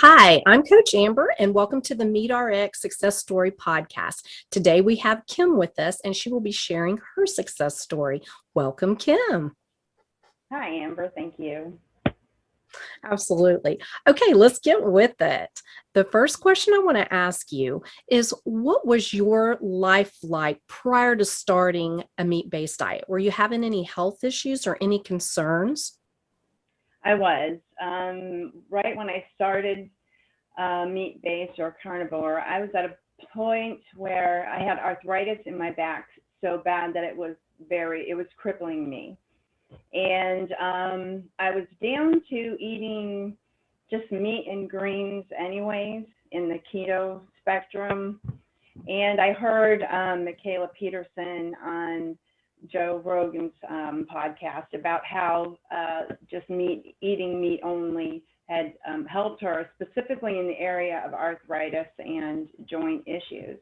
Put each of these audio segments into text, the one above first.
Hi, I'm Coach Amber, and welcome to the MeetRx Success Story podcast. Today we have Kim with us, and she will be sharing her success story. Welcome, Kim. Hi, Amber. Thank you. Absolutely. Okay, let's get with it. The first question I want to ask you is, what was your life like prior to starting a meat-based diet? Were you having any health issues or any concerns? I was. Right when I started meat-based or carnivore, I was at a point where I had arthritis in my back so bad that it was crippling me. And I was down to eating just meat and greens anyways in the keto spectrum. And I heard Michaela Peterson on Joe Rogan's podcast about how just eating meat only had helped her, specifically in the area of arthritis and joint issues.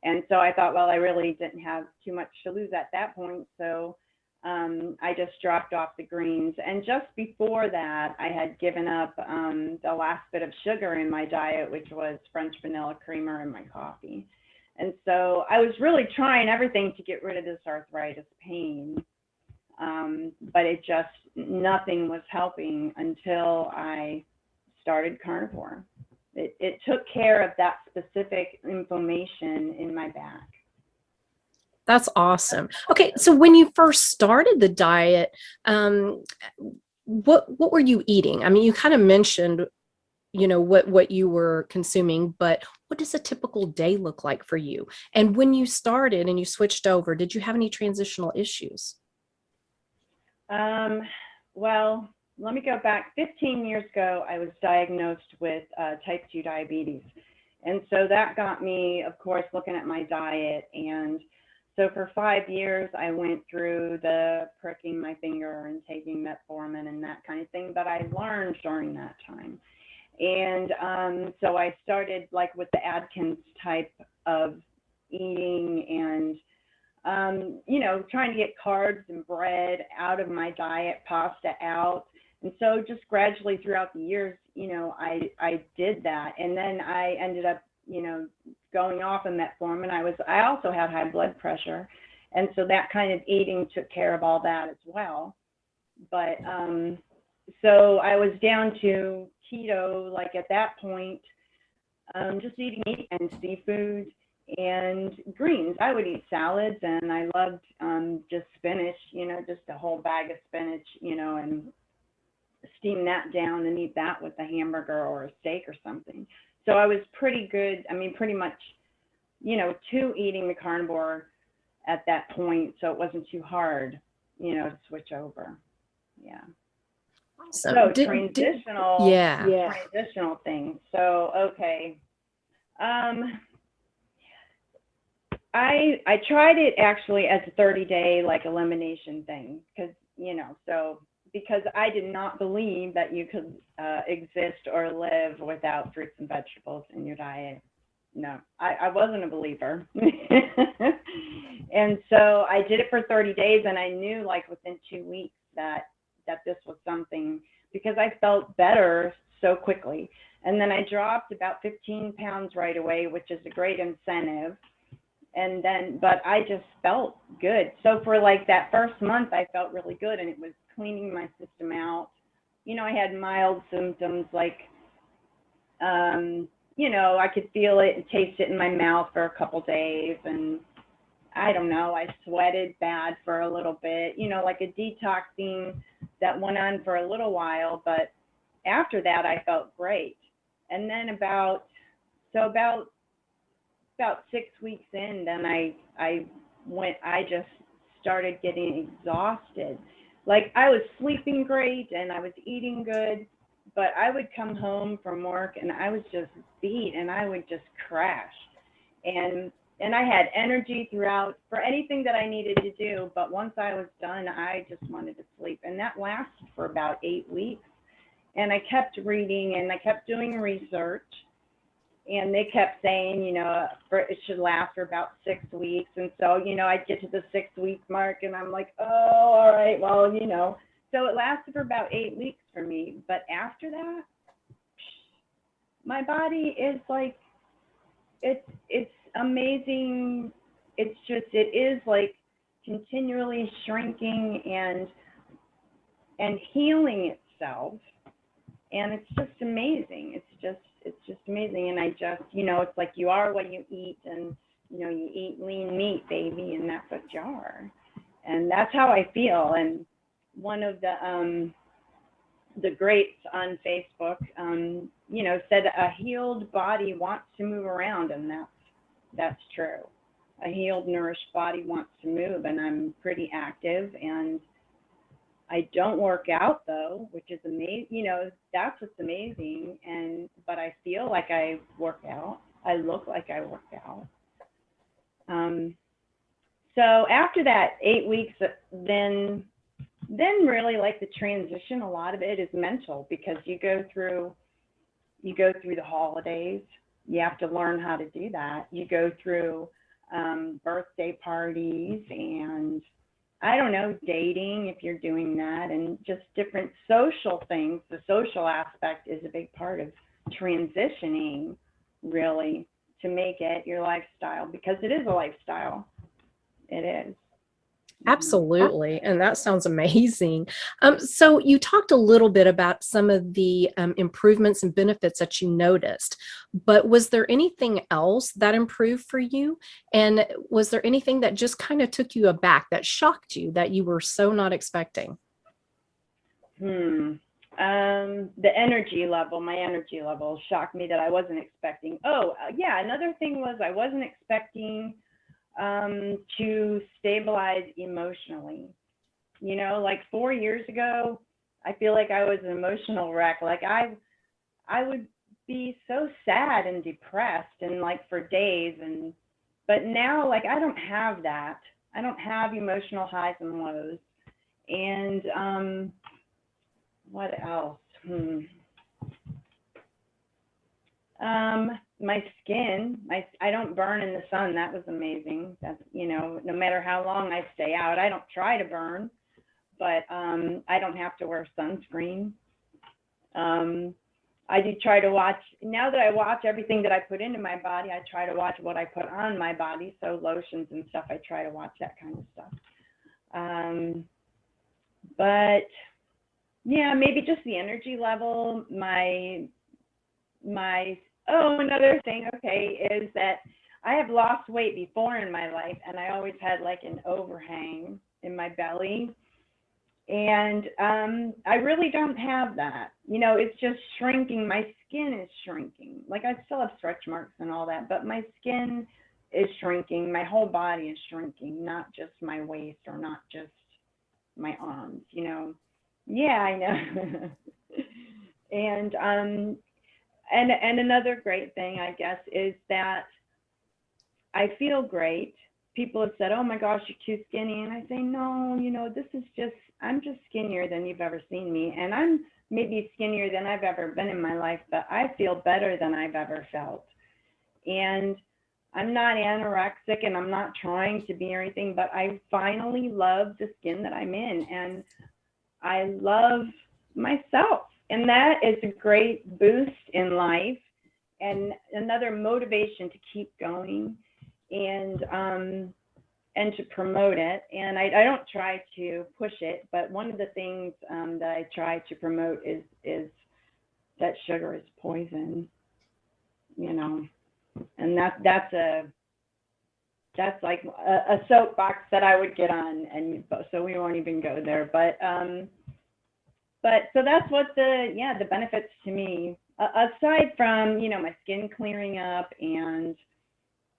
And so I thought, well, I really didn't have too much to lose at that point. So I just dropped off the greens. And just before that, I had given up the last bit of sugar in my diet, which was French vanilla creamer in my coffee. And so I was really trying everything to get rid of this arthritis pain, but nothing was helping until I started carnivore. It took care of that specific inflammation in my back. That's awesome. Okay, so when you first started the diet, what were you eating? I mean, you kind of mentioned what you were consuming, but what does a typical day look like for you? And when you started and you switched over, did you have any transitional issues? Well, let me go back. 15 years ago, I was diagnosed with type 2 diabetes. And so that got me, of course, looking at my diet. And so for 5 years, I went through the pricking my finger and taking metformin and that kind of thing that I learned during that time. And so I started like with the Atkins type of eating and, trying to get carbs and bread out of my diet, pasta out. And so just gradually throughout the years, I did that. And then I ended up, going off of metformin. I also had high blood pressure. And so that kind of eating took care of all that as well. But so I was down to keto, like at that point, just eating meat and seafood and greens. I would eat salads, and I loved just spinach, just a whole bag of spinach, and steam that down and eat that with a hamburger or a steak or something. So I was pretty good, pretty much, to eating the carnivore at that point, so it wasn't too hard, to switch over. Yeah. Awesome. So transitional things. So, okay. I tried it actually as a 30-day like elimination thing because I did not believe that you could exist or live without fruits and vegetables in your diet. No, I wasn't a believer. And so I did it for 30 days, and I knew like within 2 weeks that this was something, because I felt better so quickly. And then I dropped about 15 pounds right away, which is a great incentive. And then, but I just felt good. So for like that first month, I felt really good, and it was cleaning my system out. I had mild symptoms like, I could feel it and taste it in my mouth for a couple days. And I don't know, I sweated bad for a little bit, like a detoxing that went on for a little while. But after that, I felt great. And then about 6 weeks in, then I just started getting exhausted. Like I was sleeping great and I was eating good, but I would come home from work and I was just beat and I would just crash. And I had energy throughout for anything that I needed to do, but once I was done, I just wanted to sleep. And that lasted for about 8 weeks. And I kept reading and I kept doing research. And they kept saying, it should last for about 6 weeks. And so, I'd get to the 6-week mark and I'm like, oh, all right, well, So it lasted for about 8 weeks for me. But after that, my body is like, it's amazing. It's just, it is like continually shrinking and healing itself. And it's just amazing. It's just amazing. And I just, it's like you are what you eat, and, you eat lean meat, baby, and that's what you are. And that's how I feel. And one of the greats on Facebook, said a healed body wants to move around, and that's true. A healed, nourished body wants to move, and I'm pretty active, and I don't work out though, which is amazing. That's what's amazing. But I feel like I work out. I look like I work out. So after that 8 weeks, then really, like, the transition, a lot of it is mental, because you go through the holidays. You have to learn how to do that. You go through birthday parties, and I don't know, dating, if you're doing that, and just different social things. The social aspect is a big part of transitioning, really, to make it your lifestyle, because it is a lifestyle. It is. Absolutely. And that sounds amazing. So you talked a little bit about some of the improvements and benefits that you noticed, but was there anything else that improved for you? And was there anything that just kind of took you aback, that shocked you, that you were so not expecting? The energy level, my energy level shocked me that I wasn't expecting. Oh, yeah. Another thing was I wasn't expecting to stabilize emotionally. Like 4 years ago, I feel like I was an emotional wreck. Like I would be so sad and depressed, and like for days, but now, like, I don't have that. I don't have emotional highs and lows. And what else? My skin, I don't burn in the sun. That was amazing. That's, no matter how long I stay out, I don't try to burn, but I don't have to wear sunscreen. I do try to watch, now that I watch everything that I put into my body, I try to watch what I put on my body. So lotions and stuff, I try to watch that kind of stuff. But yeah, maybe just the energy level, another thing, okay, is that I have lost weight before in my life, and I always had like an overhang in my belly. And I really don't have that. It's just shrinking. My skin is shrinking. Like, I still have stretch marks and all that, but my skin is shrinking. My whole body is shrinking, not just my waist or not just my arms, Yeah, I know. And another great thing, I guess, is that I feel great. People have said, "Oh my gosh, you're too skinny." And I say, no, I'm just skinnier than you've ever seen me. And I'm maybe skinnier than I've ever been in my life, but I feel better than I've ever felt. And I'm not anorexic, and I'm not trying to be or anything, but I finally love the skin that I'm in, and I love myself. And that is a great boost in life, and another motivation to keep going, and to promote it. And I don't try to push it, but one of the things that I try to promote is that sugar is poison, and that's like a soapbox that I would get on, and so we won't even go there. But so that's what the benefits to me, aside from, my skin clearing up, and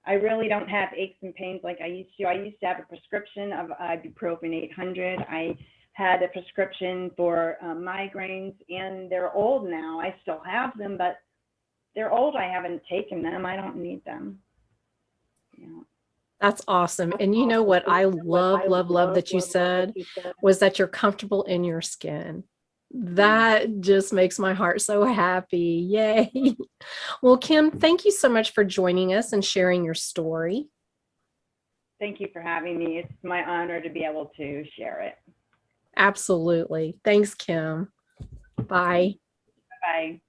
I really don't have aches and pains like I used to. I used to have a prescription of ibuprofen 800. I had a prescription for migraines, and they're old now. I still have them, but they're old. I haven't taken them. I don't need them. That's awesome. And you know what I love that you said was that you're comfortable in your skin. That just makes my heart so happy. Yay. Well, Kim, thank you so much for joining us and sharing your story. Thank you for having me. It's my honor to be able to share it. Absolutely. Thanks, Kim. Bye. Bye.